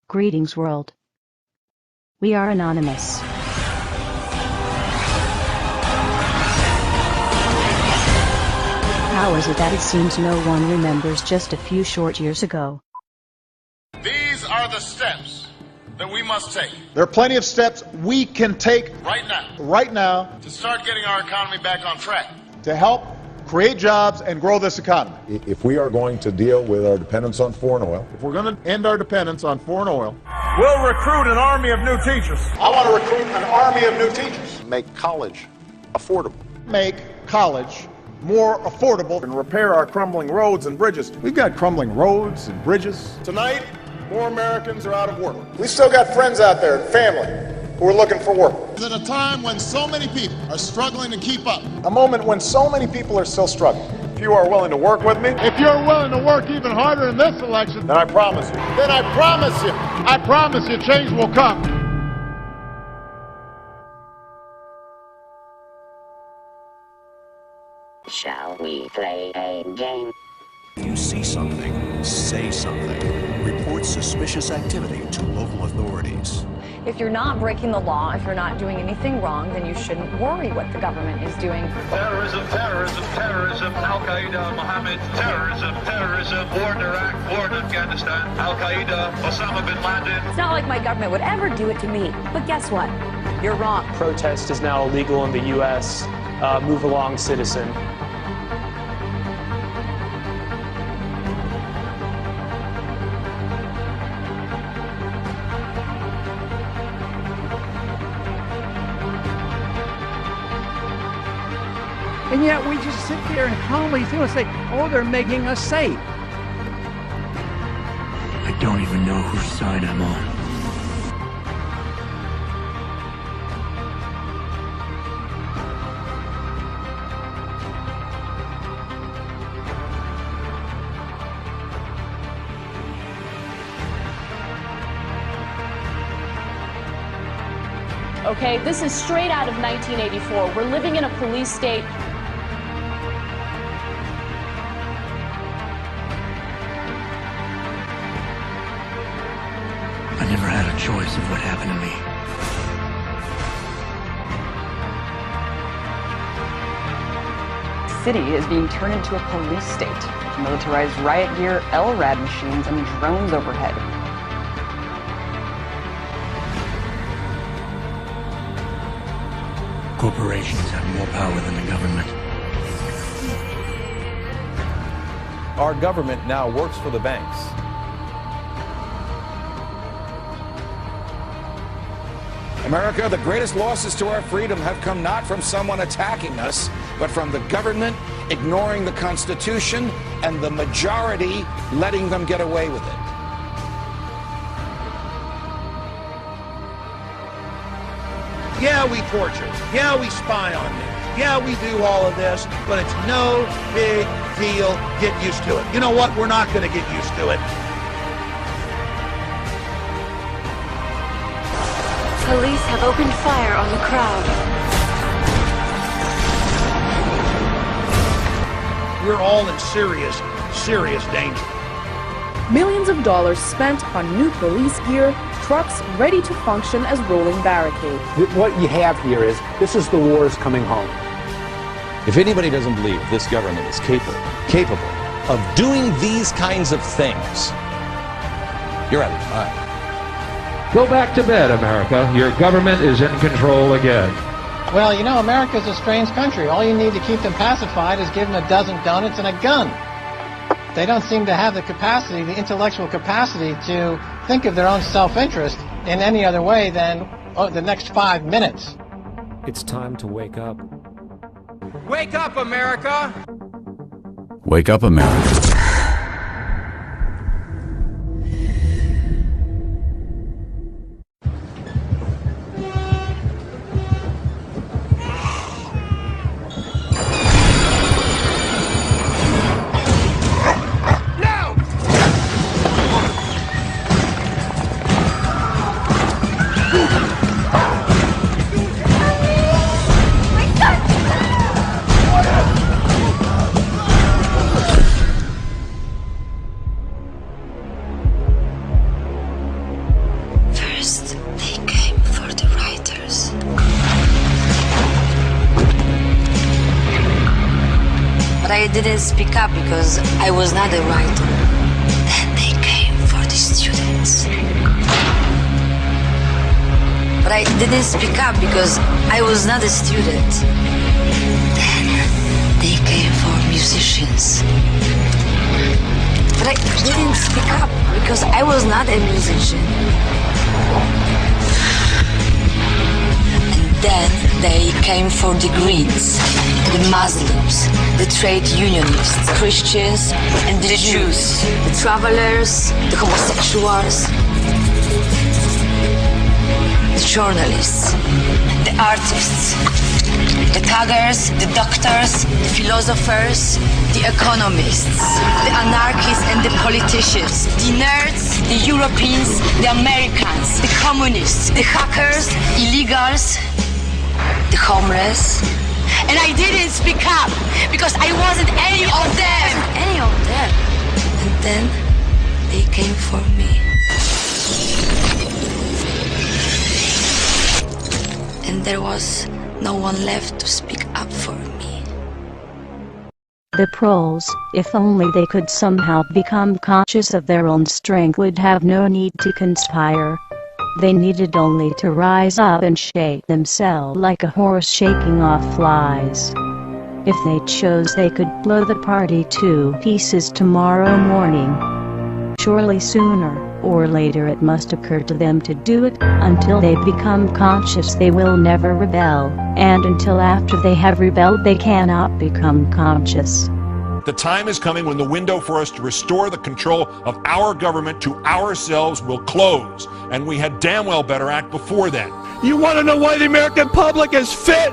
Greetings, world. We are anonymous. How is it that it seems no one remembers just a few short years ago? These are the steps that we must take. There are plenty of steps we can take right now to start getting our economy back on track. to help create jobs and grow this economy. If we are going to deal with our dependence on foreign oil, If we're going to end our dependence on foreign oil, We'll recruit an army of new teachers. I want to recruit an army of new teachers. make college affordable. Make college more affordable and repair our crumbling roads and bridges. We've got crumbling roads and bridges. Tonight, more Americans are out of work. We still got friends out there and family who are looking for work. At a time when so many people are struggling to keep up. A moment when so many people are still struggling. If you are willing to work with me, If you're willing to work even harder in this election, then I promise you, I promise you change will come. Shall we play a game? If you see something, say something. Report suspicious activity to local authorities. If you're not breaking the law, if you're not doing anything wrong, then you shouldn't worry what the government is doing. Terrorism, terrorism, terrorism, Al-Qaeda, Mohammed, terrorism, terrorism, war in Iraq, war in Afghanistan, Al-Qaeda, Osama bin Laden. It's not like my government would ever do it to me. But guess what? You're wrong. Protest is now illegal in the U.S. Move along, citizen. And yet we just sit there and calmly feel and say, oh, they're making us safe. I don't even know whose side I'm on. Okay, this is straight out of 1984. We're living in a police state. I never had a choice of what happened to me. The city is being turned into a police state. Militarized riot gear, LRAD machines, and drones overhead. Corporations have more power than the government. Our government now works for the banks. America, the greatest losses to our freedom have come not from someone attacking us, but from the government ignoring the Constitution and the majority letting them get away with it. Yeah, we torture. Yeah, we spy on them. Yeah, we do all of this, but it's no big deal. Get used to it. You know what? We're not going to get used to it. Police have opened fire on the crowd. We're all in serious, serious danger. Millions of dollars spent on new police gear, trucks ready to function as rolling barricades. What you have here is, this is the wars coming home. If anybody doesn't believe this government is capable of doing these kinds of things, you're out of your mind. Go back to bed, America. Your government is in control again. Well, you know, America's a strange country. All you need to keep them pacified is give them a dozen donuts and a gun. They don't seem to have the capacity, the intellectual capacity to think of their own self-interest in any other way than the next 5 minutes. It's time to wake up. Wake up, America! Wake up, America. I didn't speak up because I was not a writer. Then they came for the students. But I didn't speak up because I was not a student. Then they came for musicians. But I didn't speak up because I was not a musician. And then they came for the Greens, the Muslims, the trade unionists, Christians and the Jews, the travelers, the homosexuals, the journalists, the artists, the thuggers, the doctors, the philosophers, the economists, the anarchists and the politicians, the nerds, the Europeans, the Americans, the communists, the hackers, illegals, the homeless. And I didn't speak up because I wasn't any of them. Any of them. And then they came for me. And there was no one left to speak up for me. The proles, if only they could somehow become conscious of their own strength, would have no need to conspire. They needed only to rise up and shake themselves like a horse shaking off flies. If they chose, they could blow the party to pieces tomorrow morning. Surely sooner or later it must occur to them to do it. Until they become conscious, they will never rebel, and until after they have rebelled, they cannot become conscious. The time is coming when the window for us to restore the control of our government to ourselves will close, and we had damn well better act before then. You want to know why the American public is fit?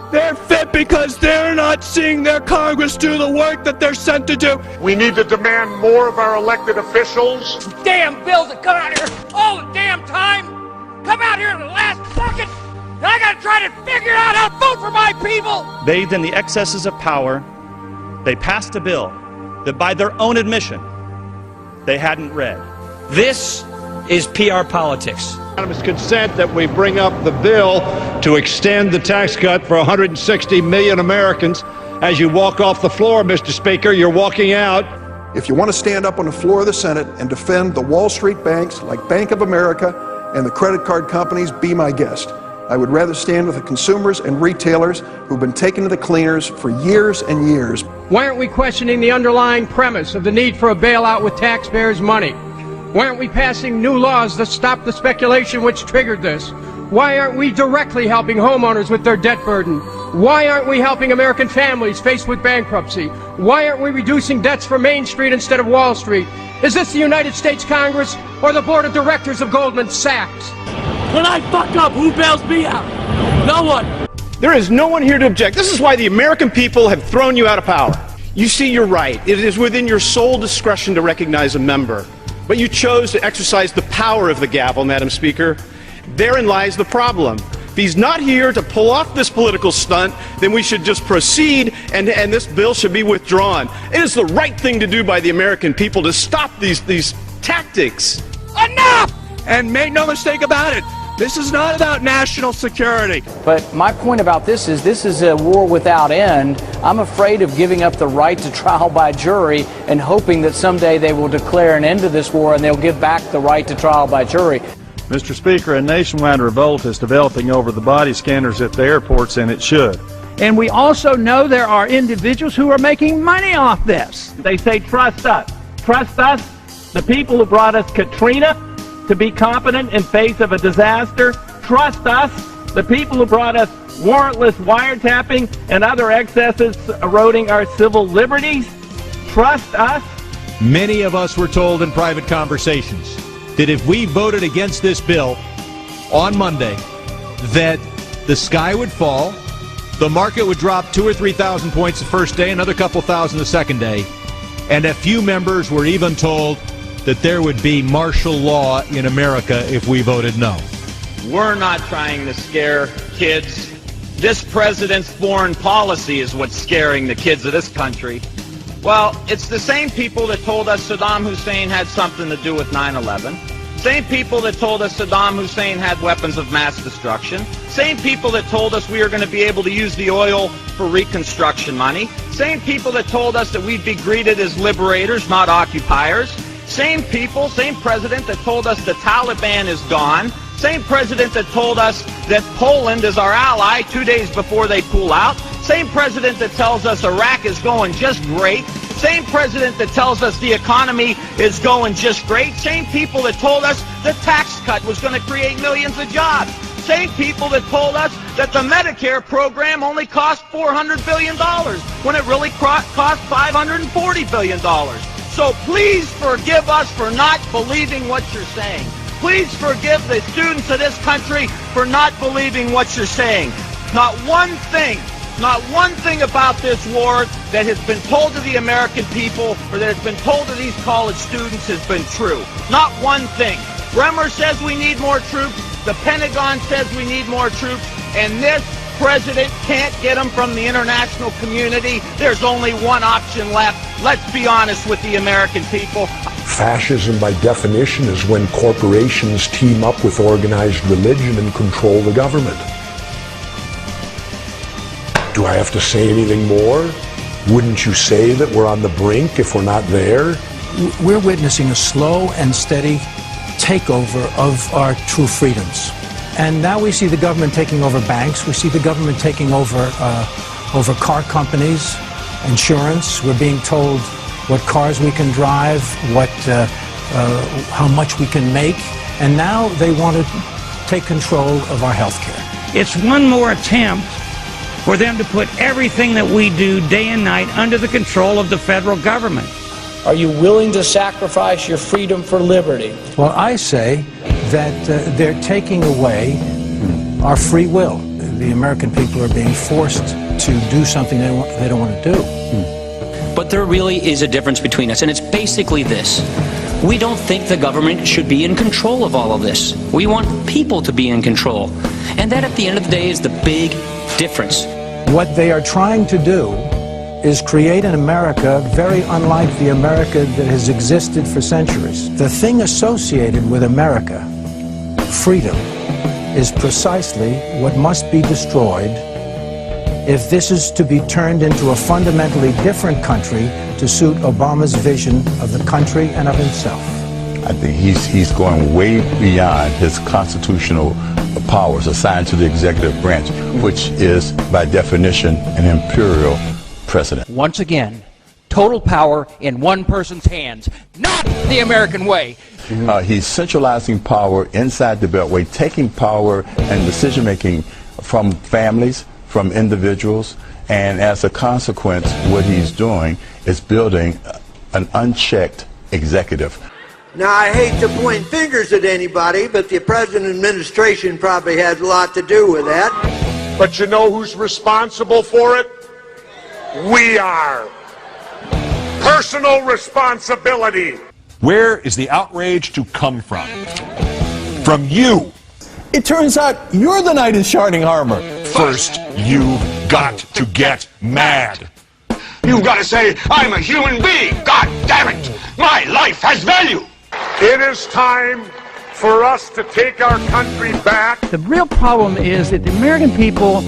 They're fit because they're not seeing their Congress do the work that they're sent to do. We need to demand more of our elected officials. Damn bills that come out here all the damn time. Come out here in the last second. I gotta try to figure out how to vote for my people. Bathed in the excesses of power, they passed a bill that by their own admission, they hadn't read. This is PR politics. Unanimous consent that we bring up the bill to extend the tax cut for 160 million Americans. As you walk off the floor, Mr. Speaker, you're walking out. If you want to stand up on the floor of the Senate and defend the Wall Street banks like Bank of America and the credit card companies, be my guest. I would rather stand with the consumers and retailers who've been taken to the cleaners for years and years. Why aren't we questioning the underlying premise of the need for a bailout with taxpayers' money? Why aren't we passing new laws that stop the speculation which triggered this? Why aren't we directly helping homeowners with their debt burden? Why aren't we helping American families faced with bankruptcy? Why aren't we reducing debts for Main Street instead of Wall Street? Is this the United States Congress or the board of directors of Goldman Sachs? When I fuck up, who bails me out? No one. There is no one here to object. This is why the American people have thrown you out of power. You see, you're right. It is within your sole discretion to recognize a member. But you chose to exercise the power of the gavel, Madam Speaker. Therein lies the problem. If he's not here to pull off this political stunt, then we should just proceed and this bill should be withdrawn. It is the right thing to do by the American people to stop these tactics. Enough! And make no mistake about it, this is not about national security. But my point about this is a war without end. I'm afraid of giving up the right to trial by jury and hoping that someday they will declare an end to this war and they'll give back the right to trial by jury. Mr. Speaker, a nationwide revolt is developing over the body scanners at the airports, and it should. And we also know there are individuals who are making money off this. They say trust us. Trust us, the people who brought us Katrina, to be competent in face of a disaster. Trust us, the people who brought us warrantless wiretapping and other excesses eroding our civil liberties. Trust us. Many of us were told in private conversations that if we voted against this bill on Monday, that the sky would fall, the market would drop 2,000 or 3,000 points the first day, another couple thousand the second day, and a few members were even told that there would be martial law in America if we voted no. We're not trying to scare kids. This president's foreign policy is what's scaring the kids of this country. Well, it's the same people that told us Saddam Hussein had something to do with 9/11. Same people that told us Saddam Hussein had weapons of mass destruction. Same people that told us we were going to be able to use the oil for reconstruction money. Same people that told us that we'd be greeted as liberators, not occupiers. Same people, same president that told us the Taliban is gone. Same president that told us that Poland is our ally 2 days before they pull out. Same president that tells us Iraq is going just great. Same president that tells us the economy is going just great. Same people that told us the tax cut was going to create millions of jobs. Same people that told us that the Medicare program only cost $400 billion when it really cost $540 billion. So please forgive us for not believing what you're saying. Please forgive the students of this country for not believing what you're saying. Not one thing about this war that has been told to the American people or that has been told to these college students has been true. Not one thing. Bremer says we need more troops. The Pentagon says we need more troops. And this president can't get them from the international community. There's only one option left. Let's be honest with the American people. Fascism, by definition, is when corporations team up with organized religion and control the government. Do I have to say anything more? Wouldn't you say that we're on the brink if we're not there? We're witnessing a slow and steady takeover of our true freedoms. And now we see the government taking over banks. We see the government taking over car companies, insurance. We're being told what cars we can drive, how much we can make. And now they want to take control of our health care. It's one more attempt for them to put everything that we do day and night under the control of the federal government. Are you willing to sacrifice your freedom for liberty? Well, I say that they're taking away our free will. The American people are being forced to do something they don't want to do. But there really is a difference between us, and it's basically this. We don't think the government should be in control of all of this. We want people to be in control. And that, at the end of the day, is the big difference. What they are trying to do is create an America very unlike the America that has existed for centuries. The thing associated with America, freedom, is precisely what must be destroyed if this is to be turned into a fundamentally different country to suit Obama's vision of the country and of himself. I think he's going way beyond his constitutional powers assigned to the executive branch, which is, by definition, an imperial precedent. Once again, total power in one person's hands, not the American way. He's centralizing power inside the Beltway, taking power and decision-making from families, from individuals, and as a consequence, what he's doing is building an unchecked executive. Now, I hate to point fingers at anybody, but the President administration probably has a lot to do with that. But you know who's responsible for it? We are. Personal responsibility. Where is the outrage to come from? From you. It turns out you're the knight in shining armor. First, you've got to get mad. You've got to say, I'm a human being. God damn it. My life has value. It is time for us to take our country back. The real problem is that the American people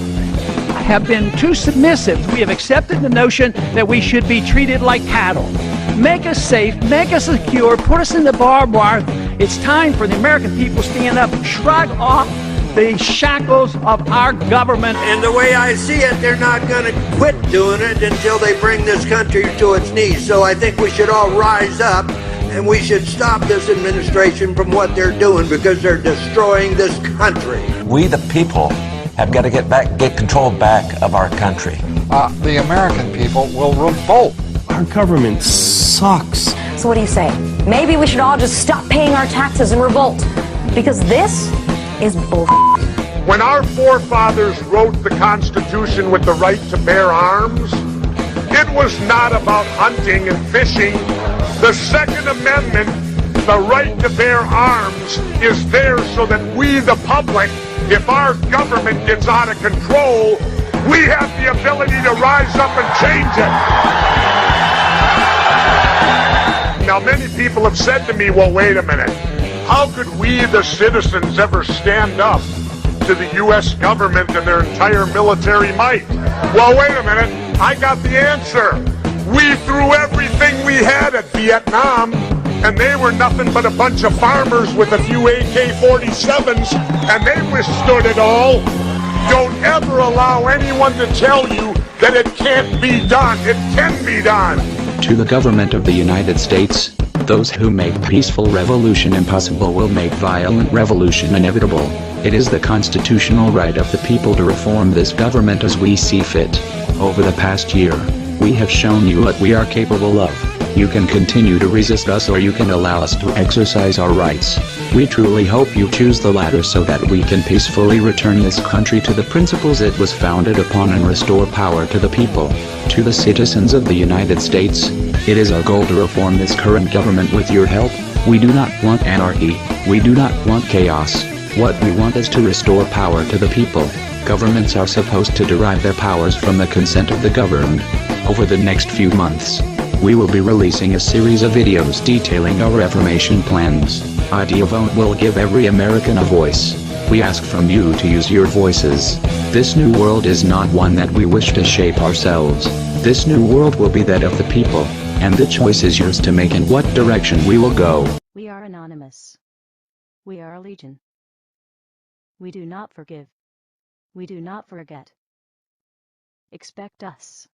have been too submissive. We have accepted the notion that we should be treated like cattle. Make us safe, make us secure, put us in the barbed wire. It's time for the American people to stand up and shrug off the shackles of our government. And the way I see it, they're not going to quit doing it until they bring this country to its knees. So I think we should all rise up and we should stop this administration from what they're doing because they're destroying this country. We, the people, have got to get control back of our country. The American people will revolt. Our government sucks. So what do you say? Maybe we should all just stop paying our taxes and revolt. Because this is bull. When our forefathers wrote the Constitution with the right to bear arms, it was not about hunting and fishing. The Second Amendment, the right to bear arms, is there so that we, the public, if our government gets out of control, we have the ability to rise up and change it. Now, many people have said to me, well, wait a minute. How could we, the citizens, ever stand up to the U.S. government and their entire military might? Well, wait a minute. I got the answer. We threw everything we had at Vietnam, and they were nothing but a bunch of farmers with a few AK-47s, and they withstood it all. Don't ever allow anyone to tell you that it can't be done. It can be done. To the government of the United States, those who make peaceful revolution impossible will make violent revolution inevitable. It is the constitutional right of the people to reform this government as we see fit. Over the past year, we have shown you what we are capable of. You can continue to resist us, or you can allow us to exercise our rights. We truly hope you choose the latter so that we can peacefully return this country to the principles it was founded upon and restore power to the people. To the citizens of the United States, it is our goal to reform this current government with your help. We do not want anarchy. We do not want chaos. What we want is to restore power to the people. Governments are supposed to derive their powers from the consent of the governed. Over the next few months, we will be releasing a series of videos detailing our reformation plans. IdeaVote will give every American a voice. We ask from you to use your voices. This new world is not one that we wish to shape ourselves. This new world will be that of the people, and the choice is yours to make in what direction we will go. We are anonymous. We are a legion. We do not forgive. We do not forget. Expect us.